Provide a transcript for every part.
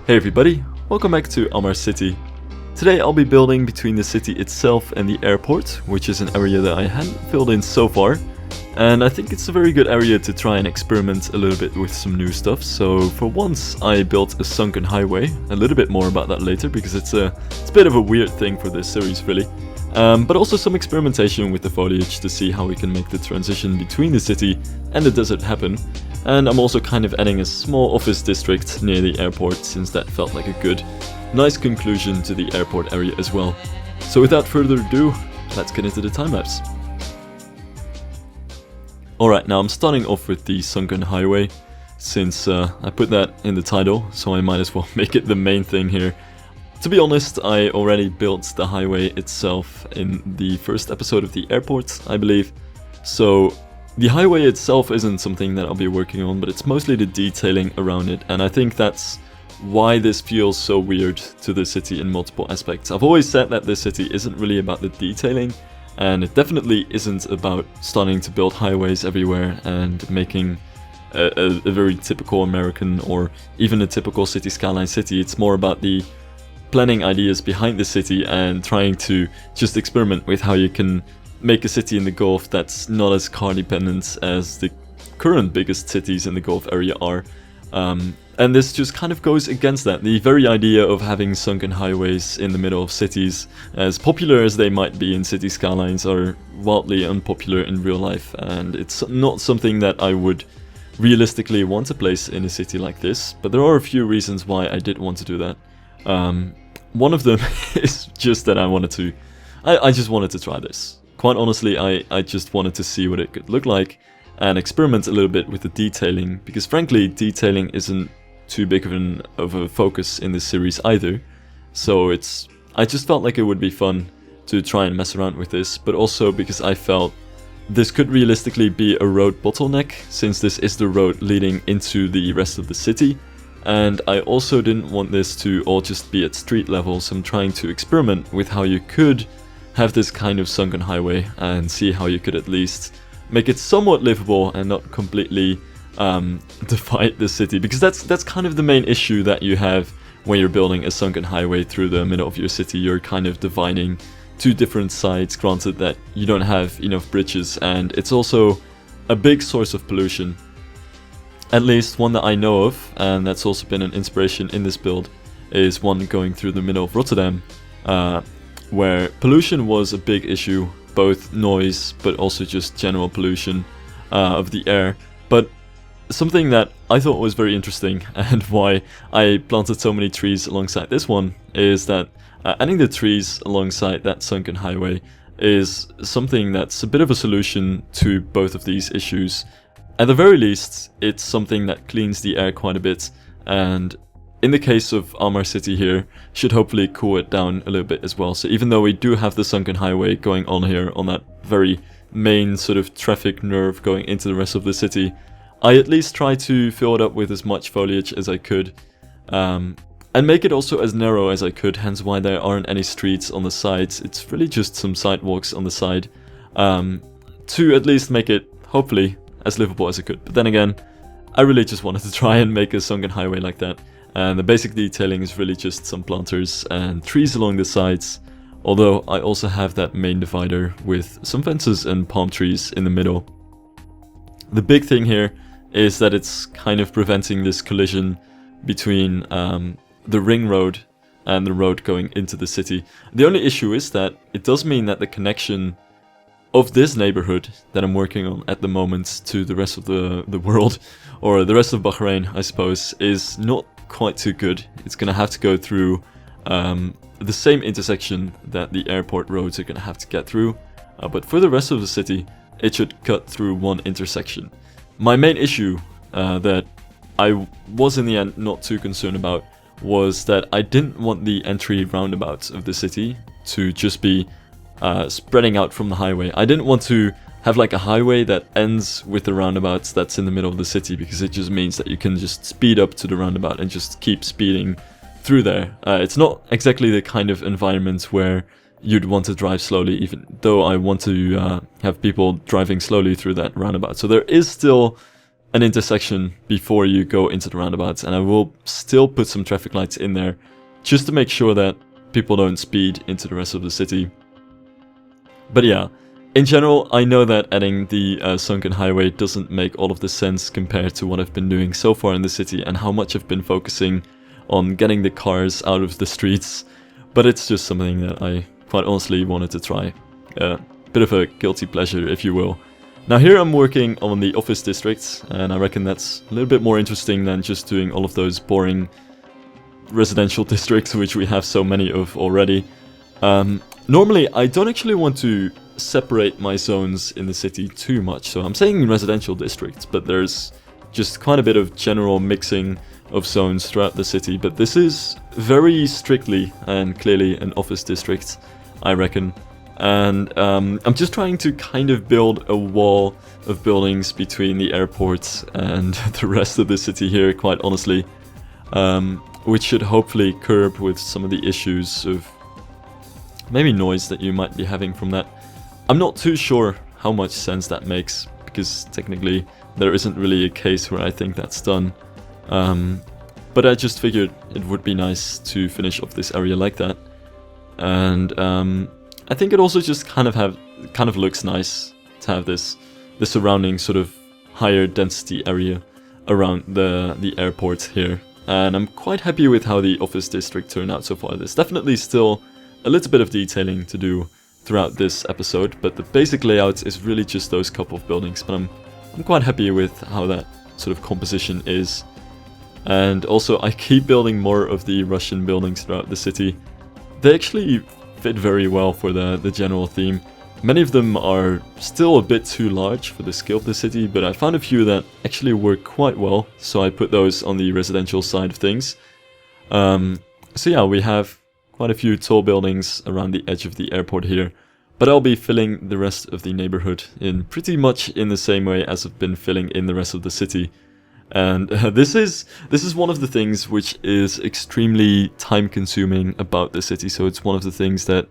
Hey everybody, welcome back to Amar City. Today I'll be building between the city itself and the airport, which is an area that I hadn't filled in so far. And I think it's a very good area to try and experiment a little bit with some new stuff. So for once I built a sunken highway, a little bit more about that later because it's a bit of a weird thing for this series really. But also some experimentation with the foliage to see how we can make the transition between the city and the desert happen. And I'm also kind of adding a small office district near the airport since that felt like a nice conclusion to the airport area as well. So without further ado, let's get into the time-lapse. Alright, now I'm starting off with the sunken highway since I put that in the title, so I might as well make it the main thing here. To be honest, I already built the highway itself in the first episode of the airport, I believe. So the highway itself isn't something that I'll be working on, but it's mostly the detailing around it, and I think that's why this feels so weird to the city in multiple aspects. I've always said that this city isn't really about the detailing, and it definitely isn't about starting to build highways everywhere and making a very typical American or even a typical city skyline city. It's more about the planning ideas behind the city and trying to just experiment with how you can make a city in the Gulf that's not as car dependent as the current biggest cities in the Gulf area are. And this just kind of goes against that. The very idea of having sunken highways in the middle of cities, as popular as they might be in city skylines, are wildly unpopular in real life, and it's not something that I would realistically want to place in a city like this. But there are a few reasons why I did want to do that. One of them is just that I just wanted to try this. Quite honestly, I just wanted to see what it could look like and experiment a little bit with the detailing, because frankly, detailing isn't too big of a focus in this series either. So I just felt like it would be fun to try and mess around with this, but also because I felt this could realistically be a road bottleneck, since this is the road leading into the rest of the city. And I also didn't want this to all just be at street level, so I'm trying to experiment with how you could have this kind of sunken highway and see how you could at least make it somewhat livable and not completely divide the city, because that's kind of the main issue that you have when you're building a sunken highway through the middle of your city. You're kind of dividing two different sides, granted that you don't have enough bridges, and it's also a big source of pollution. At least one that I know of, and that's also been an inspiration in this build, is one going through the middle of Rotterdam, where pollution was a big issue, both noise but also just general pollution of the air. But something that I thought was very interesting, and why I planted so many trees alongside this one, is that adding the trees alongside that sunken highway is something that's a bit of a solution to both of these issues. At the very least, it's something that cleans the air quite a bit, and in the case of Amar City here, should hopefully cool it down a little bit as well. So even though we do have the sunken highway going on here on that very main sort of traffic nerve going into the rest of the city, I at least try to fill it up with as much foliage as I could, and make it also as narrow as I could, hence why there aren't any streets on the sides. It's really just some sidewalks on the side, to at least make it, hopefully, as livable as I could. But then again, I really just wanted to try and make a sunken highway like that. And the basic detailing is really just some planters and trees along the sides, although I also have that main divider with some fences and palm trees in the middle. The big thing here is that it's kind of preventing this collision between the ring road and the road going into the city. The only issue is that it does mean that the connection of this neighborhood that I'm working on at the moment to the rest of the world, or the rest of Bahrain I suppose, is not quite too good. It's gonna have to go through the same intersection that the airport roads are gonna have to get through, but for the rest of the city it should cut through one intersection. My main issue that I was in the end not too concerned about was that I didn't want the entry roundabouts of the city to just be spreading out from the highway. I didn't want to have like a highway that ends with the roundabouts that's in the middle of the city, because it just means that you can just speed up to the roundabout and just keep speeding through there. It's not exactly the kind of environment where you'd want to drive slowly, even though I want to have people driving slowly through that roundabout. So there is still an intersection before you go into the roundabouts, and I will still put some traffic lights in there just to make sure that people don't speed into the rest of the city. But yeah, in general, I know that adding the Sunken Highway doesn't make all of the sense compared to what I've been doing so far in the city and how much I've been focusing on getting the cars out of the streets, but it's just something that I quite honestly wanted to try. A bit of a guilty pleasure, if you will. Now here I'm working on the office districts, and I reckon that's a little bit more interesting than just doing all of those boring residential districts, which we have so many of already. Normally, I don't actually want to separate my zones in the city too much, so I'm saying residential districts, but there's just quite a bit of general mixing of zones throughout the city. But this is very strictly and clearly an office district, I reckon. And I'm just trying to kind of build a wall of buildings between the airport and the rest of the city here, quite honestly, which should hopefully curb with some of the issues of maybe noise that you might be having from that. I'm not too sure how much sense that makes, because technically there isn't really a case where I think that's done. But I just figured it would be nice to finish off this area like that. And I think it also just kind of looks nice to have this surrounding sort of higher density area around the airport here. And I'm quite happy with how the office district turned out so far. There's definitely still a little bit of detailing to do throughout this episode, but the basic layout is really just those couple of buildings. But I'm quite happy with how that sort of composition is. And also I keep building more of the Russian buildings throughout the city. They actually fit very well for the general theme. Many of them are still a bit too large for the scale of the city, but I found a few that actually work quite well, so I put those on the residential side of things. So yeah, we have quite a few tall buildings around the edge of the airport here, but I'll be filling the rest of the neighborhood in pretty much in the same way as I've been filling in the rest of the city. And this is one of the things which is extremely time consuming about the city, so it's one of the things that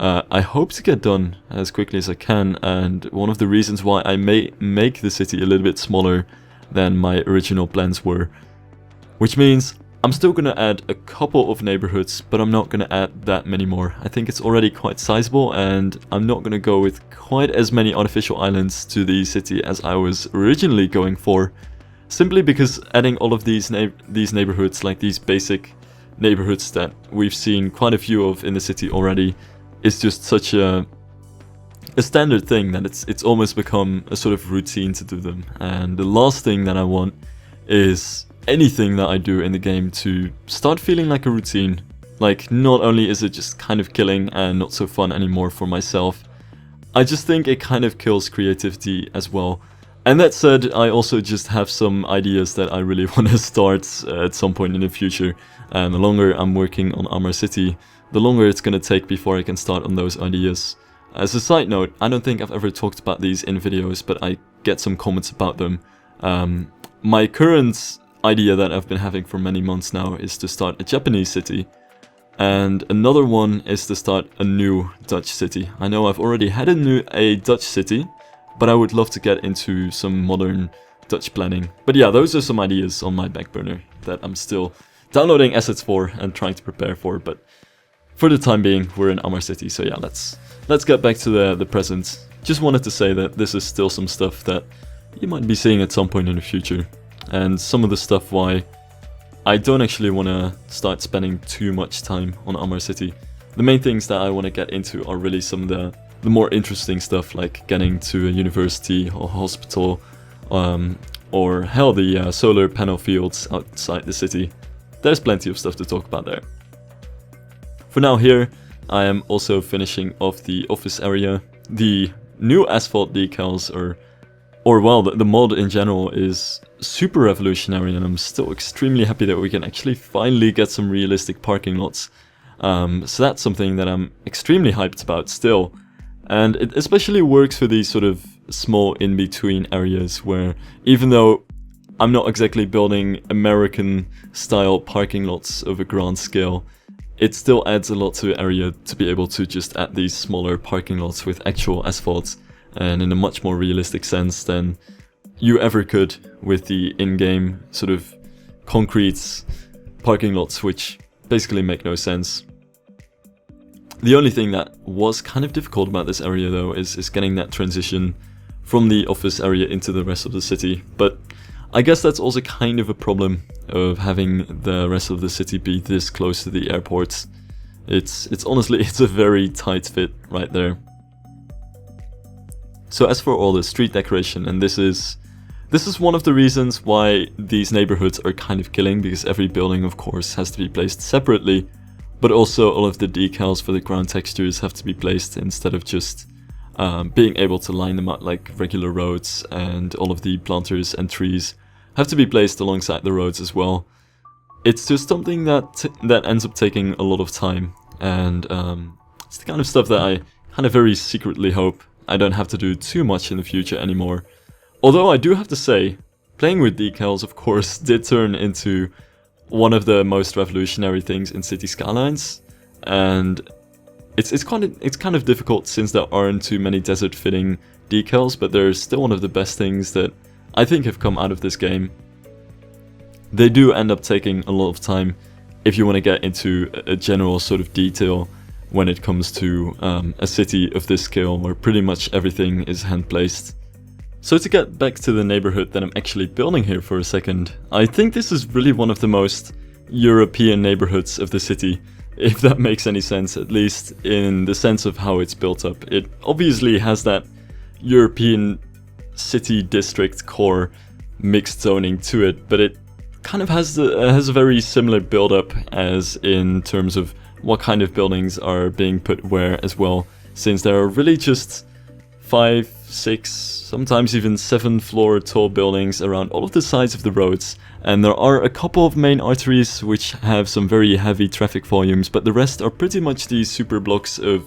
I hope to get done as quickly as I can, and one of the reasons why I may make the city a little bit smaller than my original plans were. Which means I'm still going to add a couple of neighborhoods, but I'm not going to add that many more. I think it's already quite sizable, and I'm not going to go with quite as many artificial islands to the city as I was originally going for. Simply because adding all of these neighborhoods, like these basic neighborhoods that we've seen quite a few of in the city already, is just such a standard thing that it's almost become a sort of routine to do them. And the last thing that I want is anything that I do in the game to start feeling like a routine. Like, not only is it just kind of killing and not so fun anymore for myself, I just think it kind of kills creativity as well. And that said, I also just have some ideas that I really want to start at some point in the future. And the longer I'm working on Amar City, the longer it's going to take before I can start on those ideas. As a side note, I don't think I've ever talked about these in videos, but I get some comments about them. My current idea that I've been having for many months now is to start a Japanese city. And another one is to start a new Dutch city. I know I've already had a Dutch city, but I would love to get into some modern Dutch planning. But yeah, those are some ideas on my back burner that I'm still downloading assets for and trying to prepare for. But for the time being, we're in Amar City, so yeah, let's get back to the present. Just wanted to say that this is still some stuff that you might be seeing at some point in the future. And some of the stuff why I don't actually want to start spending too much time on Amar City. The main things that I want to get into are really some of the more interesting stuff, like getting to a university or hospital, or hell, the solar panel fields outside the city. There's plenty of stuff to talk about there. For now here, I am also finishing off the office area. The new asphalt decals, or well, the mod in general is super revolutionary, and I'm still extremely happy that we can actually finally get some realistic parking lots. So that's something that I'm extremely hyped about still. And it especially works for these sort of small in-between areas where, even though I'm not exactly building American-style parking lots of a grand scale, it still adds a lot to the area to be able to just add these smaller parking lots with actual asphalt, and in a much more realistic sense than you ever could with the in-game sort of concrete parking lots, which basically make no sense. The only thing that was kind of difficult about this area though is getting that transition from the office area into the rest of the city, but I guess that's also kind of a problem of having the rest of the city be this close to the airport. It's honestly, it's a very tight fit right there. So as for all the street decoration, and this is one of the reasons why these neighborhoods are kind of killing, because every building of course has to be placed separately, but also all of the decals for the ground textures have to be placed instead of just being able to line them out like regular roads, and all of the planters and trees have to be placed alongside the roads as well. It's just something that ends up taking a lot of time, and it's the kind of stuff that I kind of very secretly hope I don't have to do too much in the future anymore. Although I do have to say, playing with decals of course did turn into one of the most revolutionary things in City Skylines, and it's kind of difficult since there aren't too many desert fitting decals, but they're still one of the best things that I think have come out of this game. They do end up taking a lot of time if you want to get into a general sort of detail when it comes to a city of this scale where pretty much everything is hand placed. So to get back to the neighborhood that I'm actually building here for a second, I think this is really one of the most European neighborhoods of the city, if that makes any sense, at least in the sense of how it's built up. It obviously has that European city district core mixed zoning to it, but it kind of has a very similar build up as in terms of what kind of buildings are being put where as well, since there are really just 5, 6, sometimes even 7 floor tall buildings around all of the sides of the roads, and there are a couple of main arteries which have some very heavy traffic volumes, but the rest are pretty much these super blocks of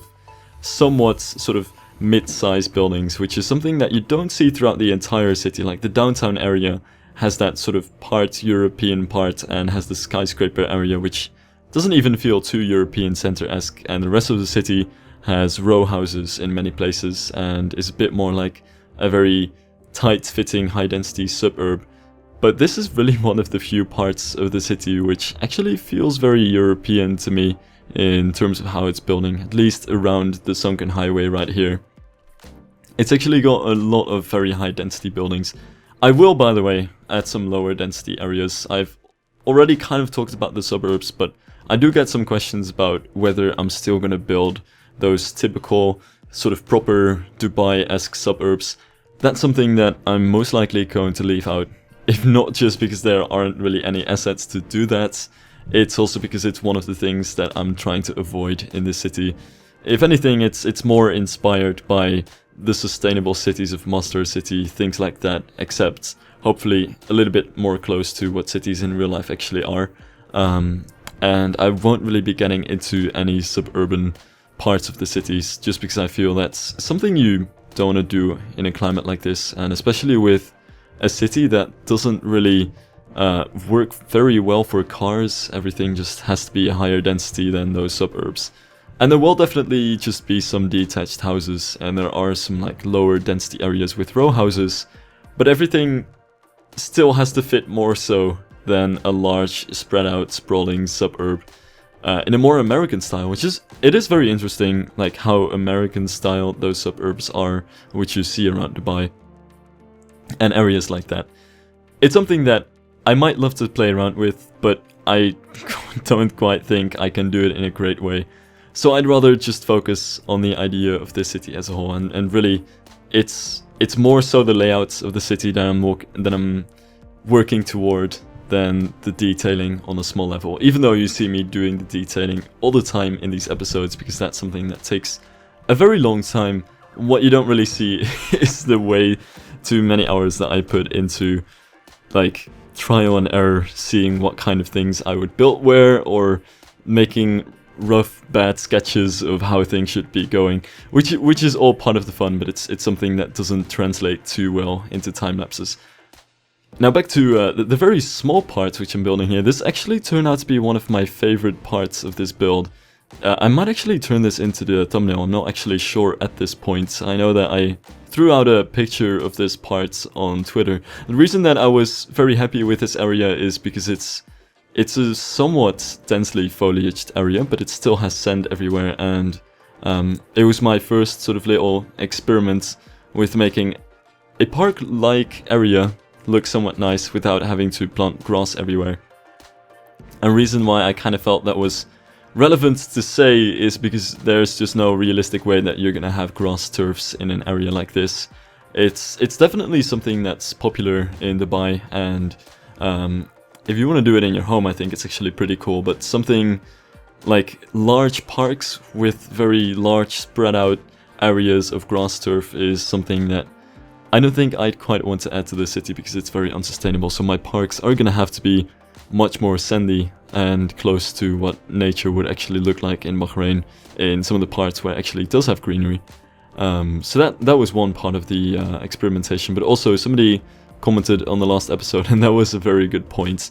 somewhat sort of mid-sized buildings, which is something that you don't see throughout the entire city. Like the downtown area has that sort of part European part and has the skyscraper area, which doesn't even feel too European center-esque, and the rest of the city has row houses in many places and is a bit more like a very tight-fitting, high-density suburb. But this is really one of the few parts of the city which actually feels very European to me in terms of how it's building, at least around the Sunken highway right here. It's actually got a lot of very high-density buildings. I will, by the way, add some lower-density areas. I've already kind of talked about the suburbs, but I do get some questions about whether I'm still going to build those typical sort of proper Dubai-esque suburbs. That's something that I'm most likely going to leave out, if not just because there aren't really any assets to do that, it's also because it's one of the things that I'm trying to avoid in this city. If anything, it's more inspired by the sustainable cities of Master City, things like that, except hopefully a little bit more close to what cities in real life actually are. And I won't really be getting into any suburban parts of the cities, just because I feel that's something you don't want to do in a climate like this, and especially with a city that doesn't really work very well for cars. Everything just has to be a higher density than those suburbs. And there will definitely just be some detached houses, and there are some like lower density areas with row houses, but everything still has to fit more so than a large spread out sprawling suburb in a more American style, it is very interesting like how American style those suburbs are, which you see around Dubai and areas like that. It's something that I might love to play around with, but I don't quite think I can do it in a great way. So I'd rather just focus on the idea of the city as a whole, and really it's more so the layouts of the city that I'm working toward than the detailing on a small level, even though you see me doing the detailing all the time in these episodes, because that's something that takes a very long time. What you don't really see is the way too many hours that I put into like trial and error, seeing what kind of things I would build where, or making rough bad sketches of how things should be going, which is all part of the fun, but it's something that doesn't translate too well into time lapses. Now back to the very small parts which I'm building here. This actually turned out to be one of my favorite parts of this build, I might actually turn this into the thumbnail. I'm not actually sure at this point. I know that I threw out a picture of this part on Twitter. The reason that I was very happy with this area is because it's a somewhat densely foliaged area, but it still has sand everywhere, and it was my first sort of little experiment with making a park-like area look somewhat nice without having to plant grass everywhere. A reason why I kind of felt that was relevant to say is because there's just no realistic way that you're gonna have grass turfs in an area like this. It's definitely something that's popular in Dubai, and if you want to do it in your home, I think it's actually pretty cool, but something like large parks with very large spread out areas of grass turf is something that I don't think I'd quite want to add to the city because it's very unsustainable. So my parks are gonna have to be much more sandy and close to what nature would actually look like in Bahrain, in some of the parts where it actually does have greenery. So that was one part of the experimentation, but also somebody commented on the last episode, and that was a very good point.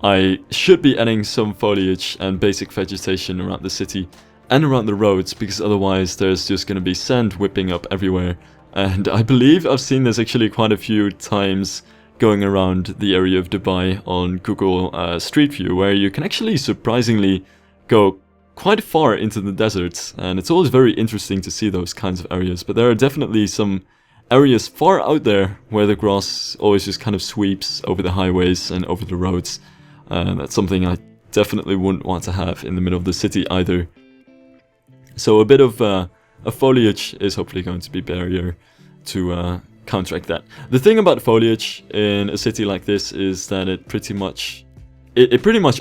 I should be adding some foliage and basic vegetation around the city and around the roads, because otherwise there's just going to be sand whipping up everywhere. And I believe I've seen this actually quite a few times going around the area of Dubai on Google Street View, where you can actually surprisingly go quite far into the desert, and it's always very interesting to see those kinds of areas. But there are definitely some areas far out there where the grass always just kind of sweeps over the highways and over the roads. That's something I definitely wouldn't want to have in the middle of the city either. So a bit of a foliage is hopefully going to be a barrier to counteract that. The thing about foliage in a city like this is that it pretty much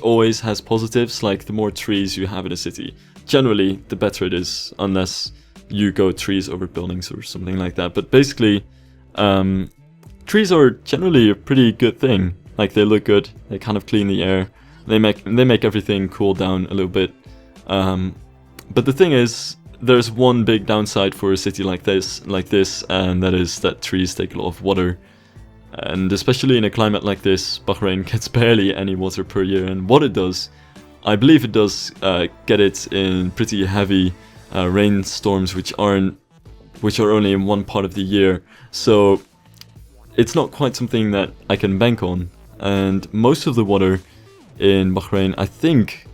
always has positives. Like, the more trees you have in a city, generally the better it is, unless you go trees over buildings or something like that. But basically, trees are generally a pretty good thing. Like, they look good, they kind of clean the air, they make everything cool down a little bit. But the thing is, there's one big downside for a city like this, and that is that trees take a lot of water. And especially in a climate like this, Bahrain gets barely any water per year, and what it does, I believe it does get it in pretty heavy rainstorms, which are only in one part of the year. So it's not quite something that I can bank on. And most of the water in Bahrain, I think,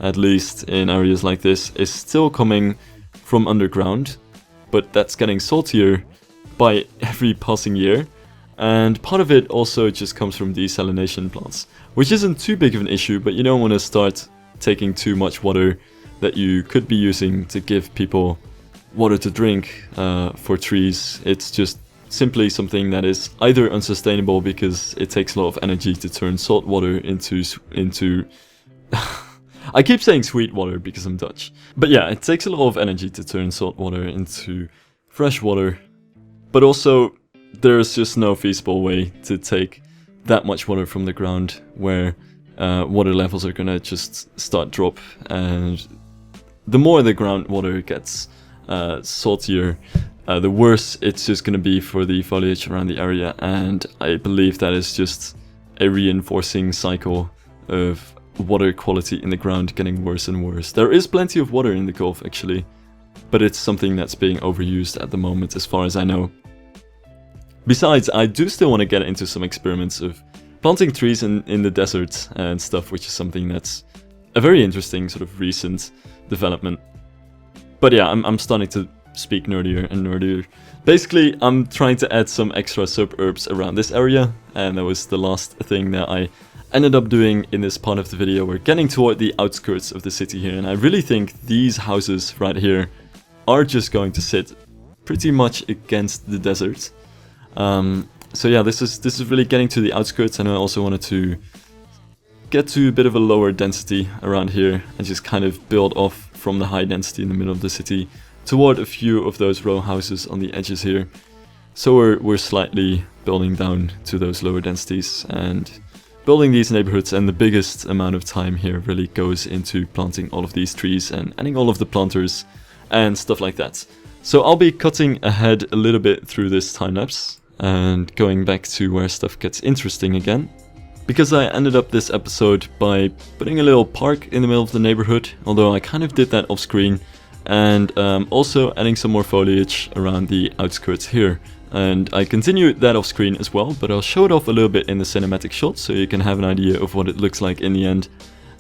at least in areas like this, is still coming from underground, but that's getting saltier by every passing year. And part of it also just comes from desalination plants, which isn't too big of an issue, but you don't want to start taking too much water that you could be using to give people water to drink for trees. It's just simply something that is either unsustainable because it takes a lot of energy to turn salt water into I keep saying sweet water because I'm Dutch. But yeah, it takes a lot of energy to turn salt water into fresh water. But also, there's just no feasible way to take that much water from the ground where water levels are gonna just start drop. And the more the groundwater gets saltier, the worse it's just gonna be for the foliage around the area. And I believe that is just a reinforcing cycle of water quality in the ground getting worse and worse. There is plenty of water in the Gulf actually, but it's something that's being overused at the moment as far as I know. Besides, I do still want to get into some experiments of planting trees in the desert and stuff, which is something that's a very interesting sort of recent development. But yeah, I'm starting to speak nerdier and nerdier. Basically, I'm trying to add some extra suburbs around this area, and that was the last thing that I ended up doing in this part of the video. We're getting toward the outskirts of the city here, and I really think these houses right here are just going to sit pretty much against the desert. So yeah, this is really getting to the outskirts, and I also wanted to get to a bit of a lower density around here and just kind of build off from the high density in the middle of the city toward a few of those row houses on the edges here. So we're slightly building down to those lower densities and building these neighborhoods, and the biggest amount of time here really goes into planting all of these trees and adding all of the planters and stuff like that. So I'll be cutting ahead a little bit through this time lapse and going back to where stuff gets interesting again. because I ended up this episode by putting a little park in the middle of the neighborhood, although I kind of did that off screen, and also adding some more foliage around the outskirts here. And I continued that off screen as well, but I'll show it off a little bit in the cinematic shot so you can have an idea of what it looks like in the end.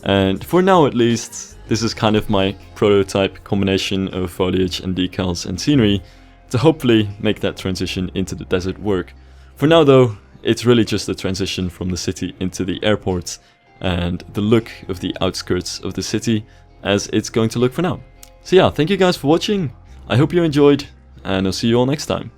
And for now at least, this is kind of my prototype combination of foliage and decals and scenery to hopefully make that transition into the desert work. For now though, it's really just a transition from the city into the airport and the look of the outskirts of the city as it's going to look for now. So yeah, thank you guys for watching, I hope you enjoyed, and I'll see you all next time.